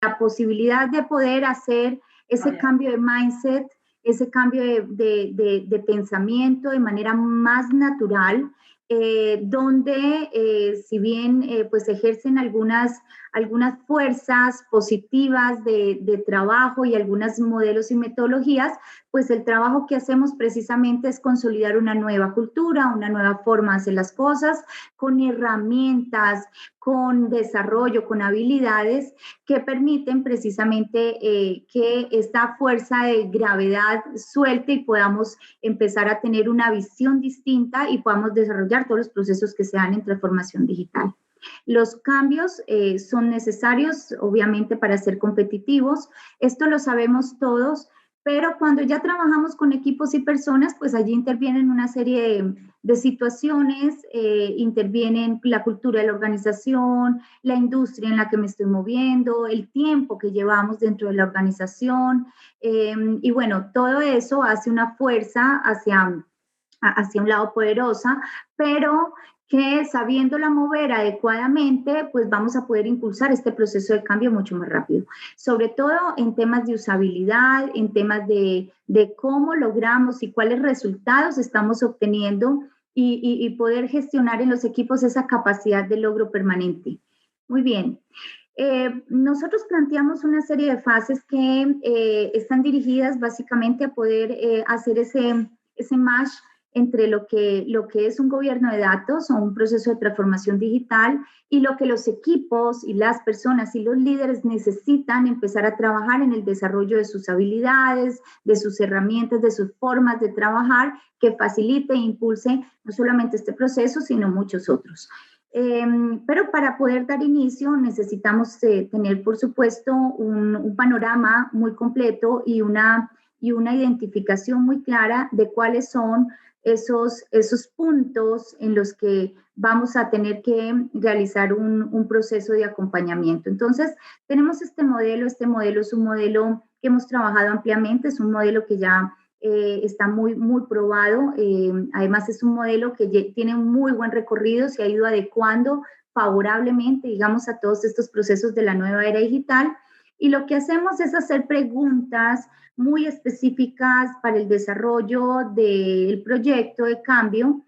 la posibilidad de poder hacer ese cambio de mindset, ese cambio de pensamiento de manera más natural, donde si bien pues ejercen algunas fuerzas positivas de trabajo y algunos modelos y metodologías, pues el trabajo que hacemos precisamente es consolidar una nueva cultura, una nueva forma de hacer las cosas, con herramientas, con desarrollo, con habilidades que permiten precisamente que esta fuerza de gravedad suelte y podamos empezar a tener una visión distinta y podamos desarrollar todos los procesos que se dan en transformación digital. Los cambios son necesarios, obviamente, para ser competitivos. Esto lo sabemos todos, pero cuando ya trabajamos con equipos y personas, pues allí intervienen una serie de situaciones, intervienen la cultura de la organización, la industria en la que me estoy moviendo, el tiempo que llevamos dentro de la organización, y bueno, todo eso hace una fuerza hacia un lado poderosa, pero que sabiéndola mover adecuadamente, pues vamos a poder impulsar este proceso de cambio mucho más rápido. Sobre todo en temas de usabilidad, en temas de cómo logramos y cuáles resultados estamos obteniendo y poder gestionar en los equipos esa capacidad de logro permanente. Muy bien. Nosotros planteamos una serie de fases que están dirigidas básicamente a poder hacer ese match entre lo que es un gobierno de datos o un proceso de transformación digital y lo que los equipos y las personas y los líderes necesitan empezar a trabajar en el desarrollo de sus habilidades, de sus herramientas, de sus formas de trabajar que facilite e impulse no solamente este proceso, sino muchos otros. Pero para poder dar inicio necesitamos tener, por supuesto, un panorama muy completo y una identificación muy clara de cuáles son esos puntos en los que vamos a tener que realizar un proceso de acompañamiento. Entonces, tenemos este modelo es un modelo que hemos trabajado ampliamente, es un modelo que ya está muy probado, además es un modelo que tiene un muy buen recorrido, se ha ido adecuando favorablemente, digamos, a todos estos procesos de la nueva era digital, y lo que hacemos es hacer preguntas muy específicas para el desarrollo del proyecto de cambio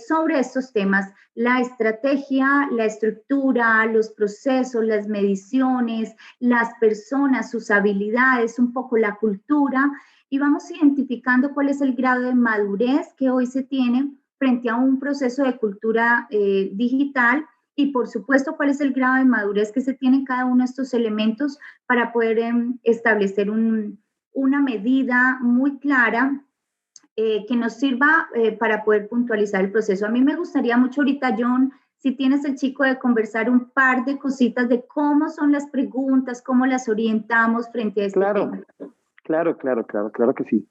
sobre estos temas, la estrategia, la estructura, los procesos, las mediciones, las personas, sus habilidades, un poco la cultura, y vamos identificando cuál es el grado de madurez que hoy se tiene frente a un proceso de cultura digital y, por supuesto, cuál es el grado de madurez que se tiene en cada uno de estos elementos para poder establecer una medida muy clara que nos sirva para poder puntualizar el proceso. A mí me gustaría mucho ahorita, John, si tienes el chico de conversar un par de cositas de cómo son las preguntas, cómo las orientamos frente a este tema. Claro que sí.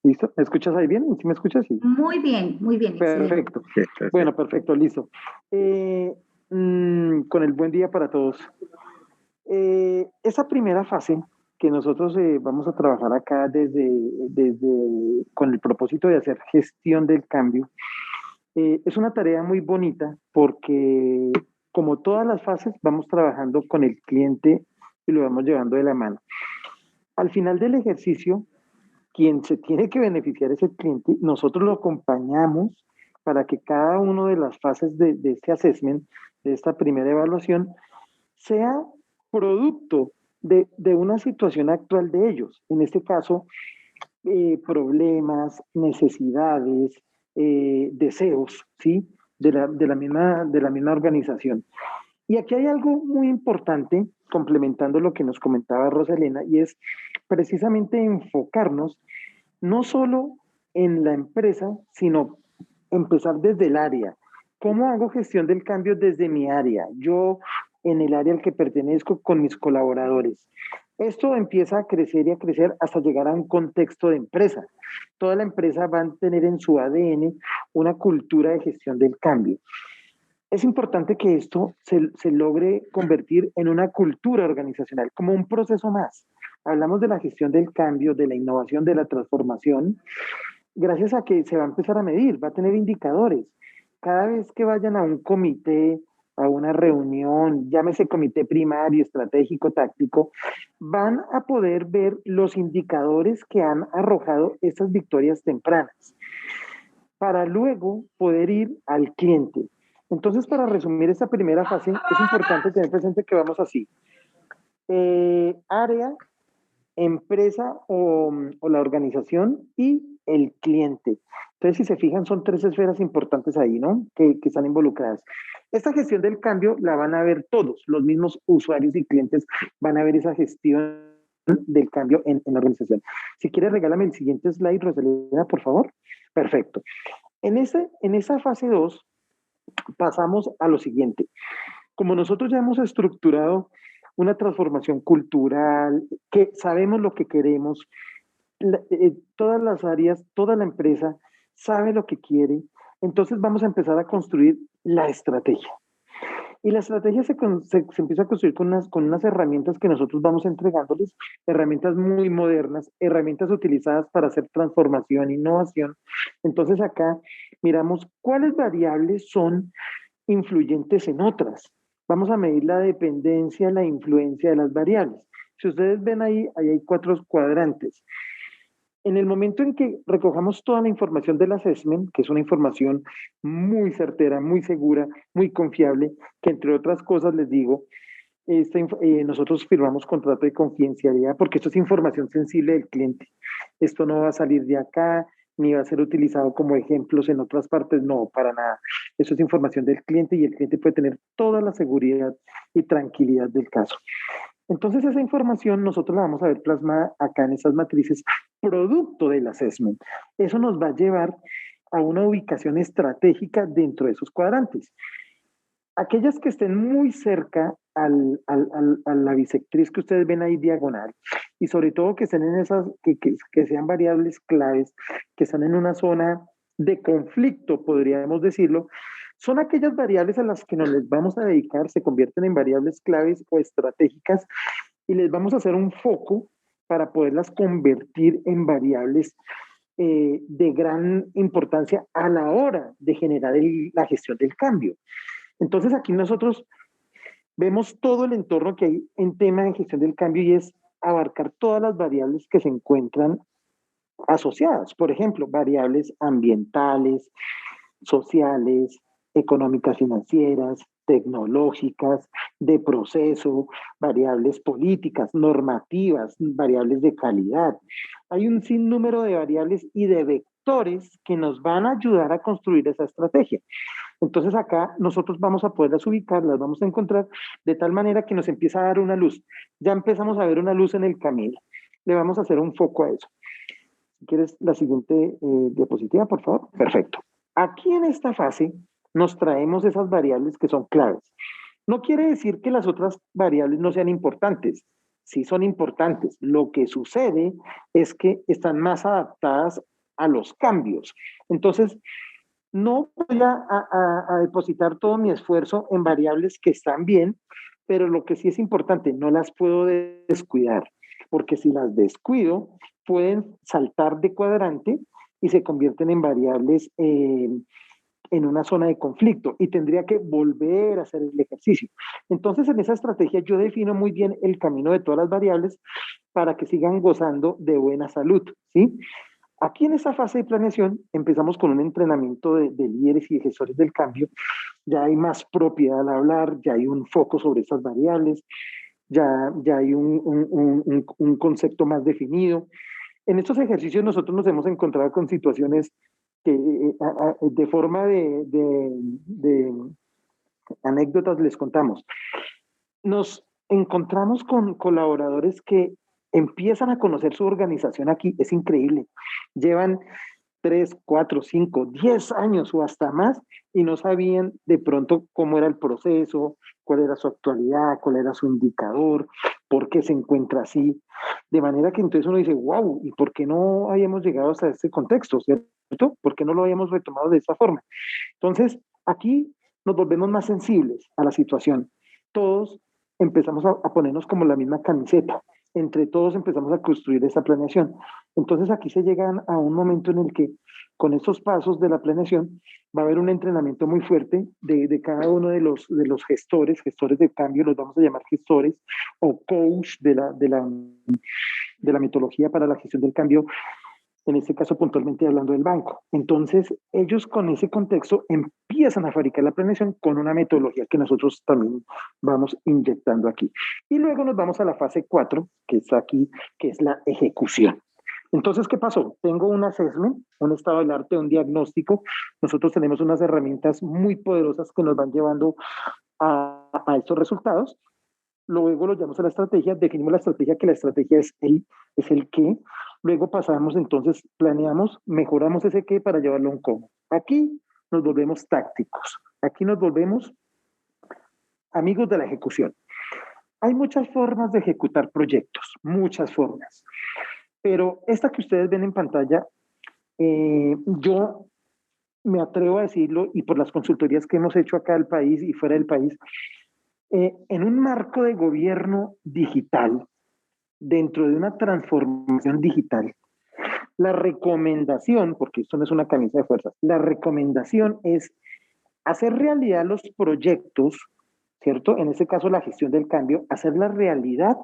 ¿Listo? ¿Me escuchas ahí bien? ¿Sí me escuchas? Sí. Muy bien. Perfecto. Excelente. Bueno, perfecto, listo. Con el buen día para todos. Esa primera fase que nosotros vamos a trabajar acá desde con el propósito de hacer gestión del cambio, es una tarea muy bonita porque como todas las fases vamos trabajando con el cliente y lo vamos llevando de la mano. Al final del ejercicio, quien se tiene que beneficiar es el cliente, nosotros lo acompañamos para que cada una de las fases de este assessment, de esta primera evaluación, sea producto de una situación actual de ellos. En este caso, problemas, necesidades, deseos, ¿sí? De la misma organización. Y aquí hay algo muy importante, complementando lo que nos comentaba Rosalena, y es precisamente enfocarnos no solo en la empresa, sino empezar desde el área. ¿Cómo hago gestión del cambio desde mi área? Yo en el área al que pertenezco con mis colaboradores. Esto empieza a crecer y a crecer hasta llegar a un contexto de empresa. Toda la empresa va a tener en su ADN una cultura de gestión del cambio. Es importante que esto se logre convertir en una cultura organizacional, como un proceso más. Hablamos de la gestión del cambio, de la innovación, de la transformación, gracias a que se va a empezar a medir, va a tener indicadores. Cada vez que vayan a un comité, a una reunión, llámese comité primario, estratégico, táctico, van a poder ver los indicadores que han arrojado estas victorias tempranas para luego poder ir al cliente. Entonces, para resumir esta primera fase, es importante tener presente que vamos así. Área, empresa o la organización y el cliente. Entonces, si se fijan, son tres esferas importantes ahí, ¿no? Que están involucradas. Esta gestión del cambio la van a ver todos, los mismos usuarios y clientes van a ver esa gestión del cambio en la organización. Si quieres, regálame el siguiente slide, Rosalina, por favor. Perfecto. En esa fase 2 pasamos a lo siguiente. Como nosotros ya hemos estructurado una transformación cultural, que sabemos lo que queremos, todas las áreas, toda la empresa sabe lo que quiere, entonces vamos a empezar a construir la estrategia. Y la estrategia se empieza a construir con unas herramientas que nosotros vamos entregándoles, herramientas muy modernas, herramientas utilizadas para hacer transformación, innovación. Entonces acá miramos cuáles variables son influyentes en otras. Vamos a medir la dependencia, la influencia de las variables. Si ustedes ven ahí hay 4 cuadrantes. En el momento en que recojamos toda la información del assessment, que es una información muy certera, muy segura, muy confiable, que entre otras cosas les digo, nosotros firmamos contrato de confidencialidad porque esto es información sensible del cliente. Esto no va a salir de acá, ni va a ser utilizado como ejemplos en otras partes, no, para nada. Eso es información del cliente y el cliente puede tener toda la seguridad y tranquilidad del caso. Entonces esa información nosotros la vamos a ver plasmada acá en esas matrices, producto del assessment. Eso nos va a llevar a una ubicación estratégica dentro de esos cuadrantes. Aquellas que estén muy cerca a la bisectriz que ustedes ven ahí diagonal, y sobre todo que estén en esas, que sean variables claves, que están en una zona de conflicto, podríamos decirlo, son aquellas variables a las que nos les vamos a dedicar, se convierten en variables claves o estratégicas y les vamos a hacer un foco para poderlas convertir en variables de gran importancia a la hora de generar la gestión del cambio. Entonces aquí nosotros vemos todo el entorno que hay en tema de gestión del cambio y es abarcar todas las variables que se encuentran asociadas. Por ejemplo, variables ambientales, sociales, económicas, financieras, tecnológicas, de proceso, variables políticas, normativas, variables de calidad. Hay un sinnúmero de variables y de vectores que nos van a ayudar a construir esa estrategia. Entonces acá nosotros vamos a poderlas ubicar, las vamos a encontrar de tal manera que nos empieza a dar una luz. Ya empezamos a ver una luz en el camino. Le vamos a hacer un foco a eso. Si quieres la siguiente diapositiva, por favor. Perfecto. Aquí en esta fase nos traemos esas variables que son claves. No quiere decir que las otras variables no sean importantes. Sí son importantes. Lo que sucede es que están más adaptadas a los cambios. Entonces, no voy a depositar todo mi esfuerzo en variables que están bien, pero lo que sí es importante, no las puedo descuidar, porque si las descuido, pueden saltar de cuadrante y se convierten en variables en una zona de conflicto y tendría que volver a hacer el ejercicio. Entonces, en esa estrategia yo defino muy bien el camino de todas las variables para que sigan gozando de buena salud, ¿sí? Aquí en esta fase de planeación empezamos con un entrenamiento de líderes y gestores del cambio. Ya hay más propiedad al hablar, ya hay un foco sobre esas variables, ya hay un concepto más definido. En estos ejercicios nosotros nos hemos encontrado con situaciones que de forma de anécdotas les contamos. Nos encontramos con colaboradores que empiezan a conocer su organización aquí, es increíble. Llevan 3, 4, 5, 10 años o hasta más y no sabían de pronto cómo era el proceso, cuál era su actualidad, cuál era su indicador, por qué se encuentra así. De manera que entonces uno dice, wow, ¿y por qué no habíamos llegado hasta este contexto, cierto? ¿Por qué no lo habíamos retomado de esta forma? Entonces, aquí nos volvemos más sensibles a la situación. Todos empezamos a ponernos como la misma camiseta. Entre todos empezamos a construir esa planeación. Entonces aquí se llegan a un momento en el que con estos pasos de la planeación, va a haber un entrenamiento muy fuerte de cada uno de los gestores de cambio, los vamos a llamar gestores o coach de la metodología para la gestión del cambio, en este caso puntualmente hablando del banco. Entonces, ellos con ese contexto empiezan a fabricar la planeación con una metodología que nosotros también vamos inyectando aquí. Y luego nos vamos a la fase 4, que está aquí, que es la ejecución. Entonces, ¿qué pasó? Tengo un assessment, un estado del arte, un diagnóstico. Nosotros tenemos unas herramientas muy poderosas que nos van llevando a estos resultados. Luego lo llamamos a la estrategia, definimos la estrategia, que la estrategia es el qué. Luego pasamos, entonces, planeamos, mejoramos ese qué para llevarlo a un cómo. Aquí nos volvemos tácticos. Aquí nos volvemos amigos de la ejecución. Hay muchas formas de ejecutar proyectos, muchas formas. Pero esta que ustedes ven en pantalla, yo me atrevo a decirlo, y por las consultorías que hemos hecho acá del país y fuera del país, en un marco de gobierno digital, dentro de una transformación digital, la recomendación, porque esto no es una camisa de fuerzas, la recomendación es hacer realidad los proyectos, ¿cierto? En este caso, la gestión del cambio, hacer la realidad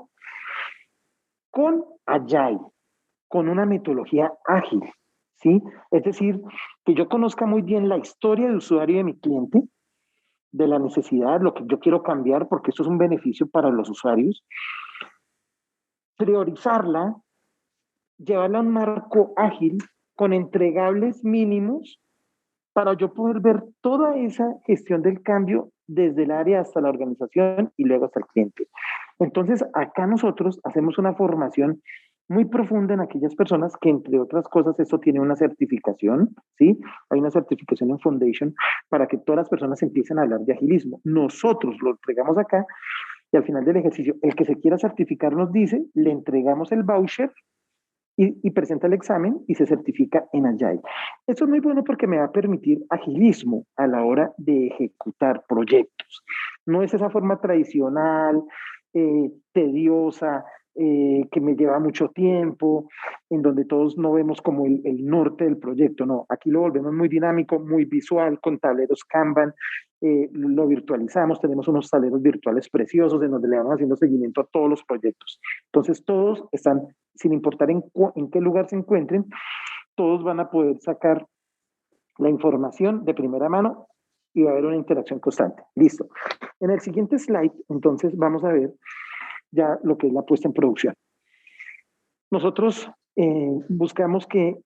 con Agile, con una metodología ágil, ¿sí? Es decir, que yo conozca muy bien la historia de usuario de mi cliente, de la necesidad, lo que yo quiero cambiar, porque esto es un beneficio para los usuarios, priorizarla, llevarla a un marco ágil con entregables mínimos para yo poder ver toda esa gestión del cambio desde el área hasta la organización y luego hasta el cliente. Entonces, acá nosotros hacemos una formación muy profunda en aquellas personas que, entre otras cosas, esto tiene una certificación, ¿sí? Hay una certificación en Foundation para que todas las personas empiecen a hablar de agilismo. Nosotros lo entregamos acá y al final del ejercicio, el que se quiera certificar nos dice, le entregamos el voucher y presenta el examen y se certifica en Agile. Esto es muy bueno porque me va a permitir agilismo a la hora de ejecutar proyectos. No es esa forma tradicional, tediosa, que me lleva mucho tiempo, en donde todos no vemos como el norte del proyecto. No, aquí lo volvemos muy dinámico, muy visual, con tableros Kanban, lo virtualizamos, tenemos unos tableros virtuales preciosos en donde le vamos haciendo seguimiento a todos los proyectos. Entonces todos están, sin importar en qué lugar se encuentren, todos van a poder sacar la información de primera mano y va a haber una interacción constante. Listo. En el siguiente slide, entonces, vamos a ver ya lo que es la puesta en producción. Nosotros buscamos que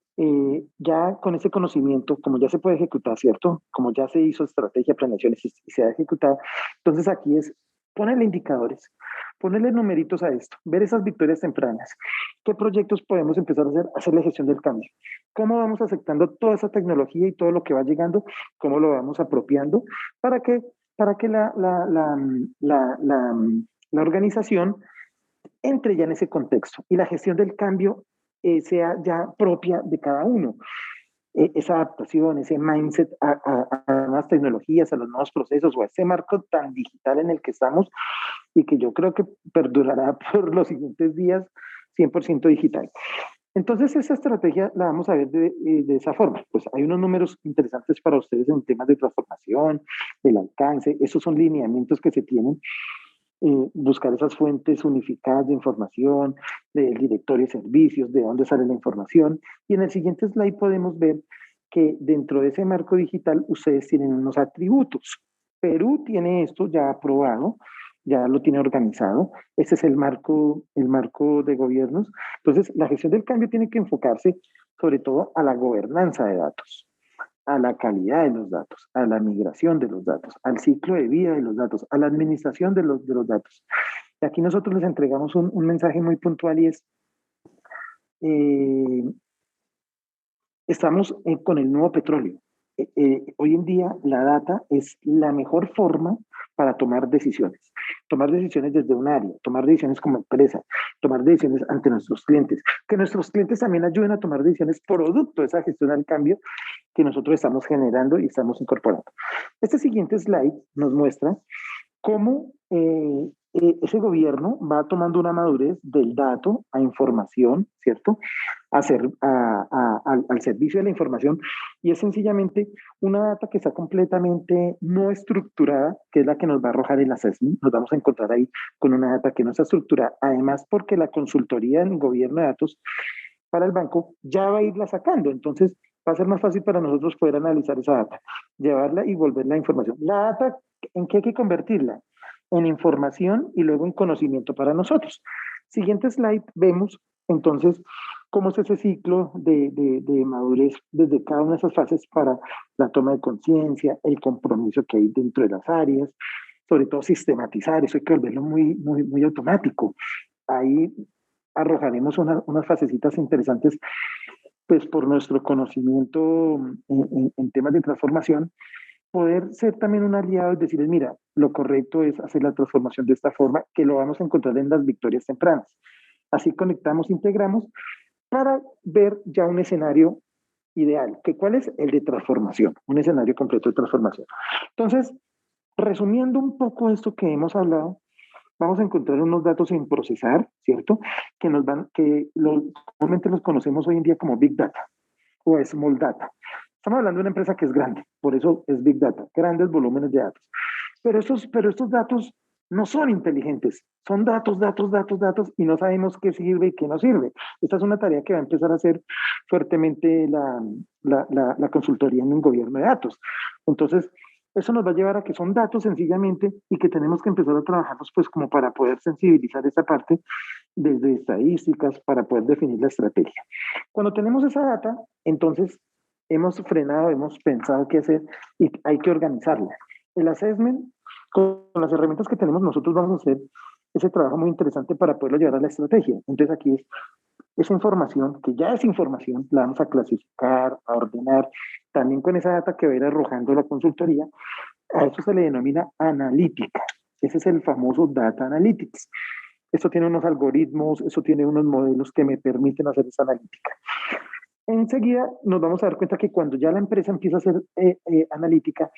ya con ese conocimiento, como ya se puede ejecutar, ¿cierto? Como ya se hizo estrategia, planeación y se ha ejecutado, entonces aquí es ponerle indicadores, ponerle numeritos a esto, ver esas victorias tempranas. ¿Qué proyectos podemos empezar a hacer la gestión del cambio? ¿Cómo vamos aceptando toda esa tecnología y todo lo que va llegando? ¿Cómo lo vamos apropiando? Para que la organización entre ya en ese contexto y la gestión del cambio sea ya propia de cada uno. Esa adaptación, ese mindset a nuevas tecnologías, a los nuevos procesos o a ese marco tan digital en el que estamos y que yo creo que perdurará por los siguientes días 100% digital. Entonces, esa estrategia la vamos a ver de esa forma. Pues hay unos números interesantes para ustedes en temas de transformación, el alcance, esos son lineamientos que se tienen. Buscar esas fuentes unificadas de información, del directorio de servicios, de dónde sale la información. Y en el siguiente slide podemos ver que dentro de ese marco digital ustedes tienen unos atributos. Perú tiene esto ya aprobado, ya lo tiene organizado. Ese es el marco de gobiernos. Entonces, la gestión del cambio tiene que enfocarse sobre todo a la gobernanza de datos, a la calidad de los datos, a la migración de los datos, al ciclo de vida de los datos, a la administración de los datos. Y aquí nosotros les entregamos un mensaje muy puntual y es, estamos con el nuevo petróleo. Hoy en día la data es la mejor forma para tomar decisiones desde un área, tomar decisiones como empresa, tomar decisiones ante nuestros clientes, que nuestros clientes también ayuden a tomar decisiones producto de esa gestión al cambio que nosotros estamos generando y estamos incorporando. Este siguiente slide nos muestra cómo ese gobierno va tomando una madurez del dato a información, ¿cierto? al servicio de la información, y es sencillamente una data que está completamente no estructurada, que es la que nos va a arrojar el assessment. Nos vamos a encontrar ahí con una data que no está estructurada, además porque la consultoría en gobierno de datos para el banco ya va a irla sacando, entonces va a ser más fácil para nosotros poder analizar esa data, llevarla y volverla a información. La data, ¿en qué hay que convertirla? En información y luego en conocimiento para nosotros. Siguiente slide, vemos entonces cómo es ese ciclo de madurez desde cada una de esas fases para la toma de conciencia, el compromiso que hay dentro de las áreas, sobre todo sistematizar, eso hay que volverlo muy automático. Ahí arrojaremos unas fasecitas interesantes, pues por nuestro conocimiento en temas de transformación, poder ser también un aliado y decirles, mira, lo correcto es hacer la transformación de esta forma, que lo vamos a encontrar en las victorias tempranas. Así conectamos, integramos para ver ya un escenario ideal, que cuál es el de transformación, un escenario completo de transformación. Entonces, resumiendo un poco esto que hemos hablado, vamos a encontrar unos datos sin procesar, ¿cierto? Normalmente los conocemos hoy en día como Big Data o Small Data. Estamos hablando de una empresa que es grande, por eso es Big Data, grandes volúmenes de datos. Pero estos datos no son inteligentes, son datos, y no sabemos qué sirve y qué no sirve. Esta es una tarea que va a empezar a hacer fuertemente la consultoría en un gobierno de datos. Entonces, eso nos va a llevar a que son datos sencillamente y que tenemos que empezar a trabajarlos pues como para poder sensibilizar esa parte desde estadísticas para poder definir la estrategia. Cuando tenemos esa data, entonces hemos frenado, hemos pensado qué hacer y hay que organizarla. El assessment, con las herramientas que tenemos nosotros vamos a hacer ese trabajo muy interesante para poderlo llevar a la estrategia. Entonces aquí es esa información, que ya es información, la vamos a clasificar, a ordenar, también con esa data que va a ir arrojando la consultoría. A eso se le denomina analítica. Ese es el famoso data analytics. Esto tiene unos algoritmos, eso tiene unos modelos que me permiten hacer esa analítica. Enseguida nos vamos a dar cuenta que cuando ya la empresa empieza a hacer analítica,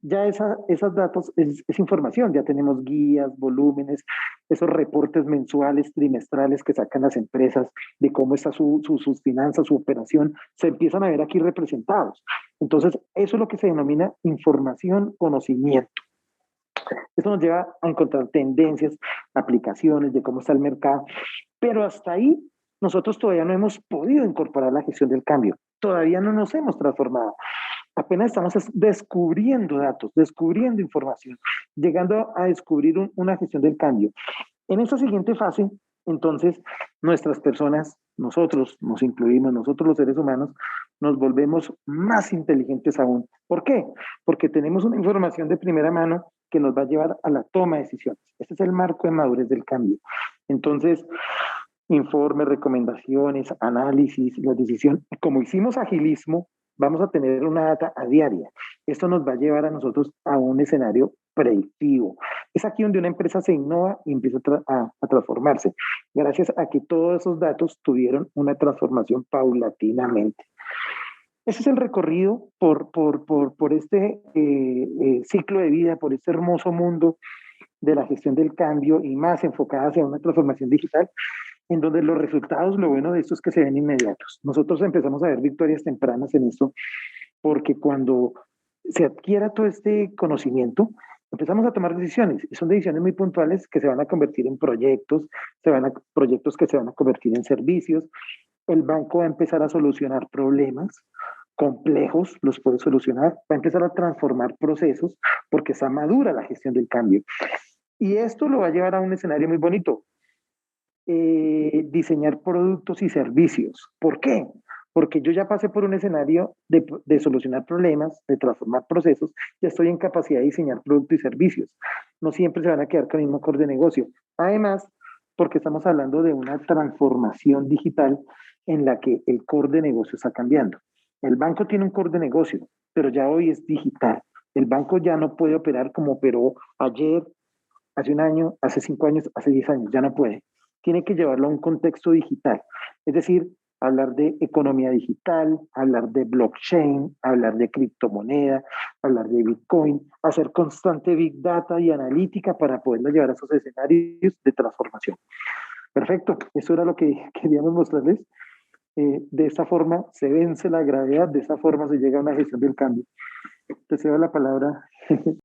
ya esas datos es información, ya tenemos guías, volúmenes, esos reportes mensuales, trimestrales que sacan las empresas de cómo está sus finanzas, su operación, se empiezan a ver aquí representados. Entonces, eso es lo que se denomina información, conocimiento. Eso nos lleva a encontrar tendencias, aplicaciones de cómo está el mercado, pero hasta ahí nosotros todavía no hemos podido incorporar la gestión del cambio, todavía no nos hemos transformado. Apenas estamos descubriendo datos, descubriendo información, llegando a descubrir una gestión del cambio. En esta siguiente fase, entonces, nuestras personas, nosotros nos incluimos, nosotros los seres humanos, nos volvemos más inteligentes aún. ¿Por qué? Porque tenemos una información de primera mano que nos va a llevar a la toma de decisiones. Este es el marco de madurez del cambio. Entonces, informes, recomendaciones, análisis, la decisión. Como hicimos agilismo, vamos a tener una data a diaria. Esto nos va a llevar a nosotros a un escenario predictivo. Es aquí donde una empresa se innova y empieza a transformarse, gracias a que todos esos datos tuvieron una transformación paulatinamente. Ese es el recorrido por este ciclo de vida, por este hermoso mundo de la gestión del cambio y más enfocada hacia una transformación digital, en donde los resultados, lo bueno de esto es que se ven inmediatos. Nosotros empezamos a ver victorias tempranas en esto, porque cuando se adquiera todo este conocimiento, empezamos a tomar decisiones, y son decisiones muy puntuales que se van a convertir en proyectos, proyectos que se van a convertir en servicios. El banco va a empezar a solucionar problemas complejos, los puede solucionar, va a empezar a transformar procesos, porque está madura la gestión del cambio. Y esto lo va a llevar a un escenario muy bonito. Diseñar productos y servicios. ¿Por qué? Porque yo ya pasé por un escenario de solucionar problemas, de transformar procesos, ya estoy en capacidad de diseñar productos y servicios. No siempre se van a quedar con el mismo core de negocio. Además, porque estamos hablando de una transformación digital en la que el core de negocio está cambiando. El banco tiene un core de negocio, pero ya hoy es digital. El banco ya no puede operar como operó ayer, hace un año, hace 5 años, hace 10 años, ya no puede. Tiene que llevarlo a un contexto digital. Es decir, hablar de economía digital, hablar de blockchain, hablar de criptomoneda, hablar de Bitcoin, hacer constante Big Data y analítica para poderlo llevar a esos escenarios de transformación. Perfecto, eso era lo que queríamos mostrarles. de esta forma se vence la gravedad, de esta forma se llega a una gestión del cambio. Te cedo la palabra.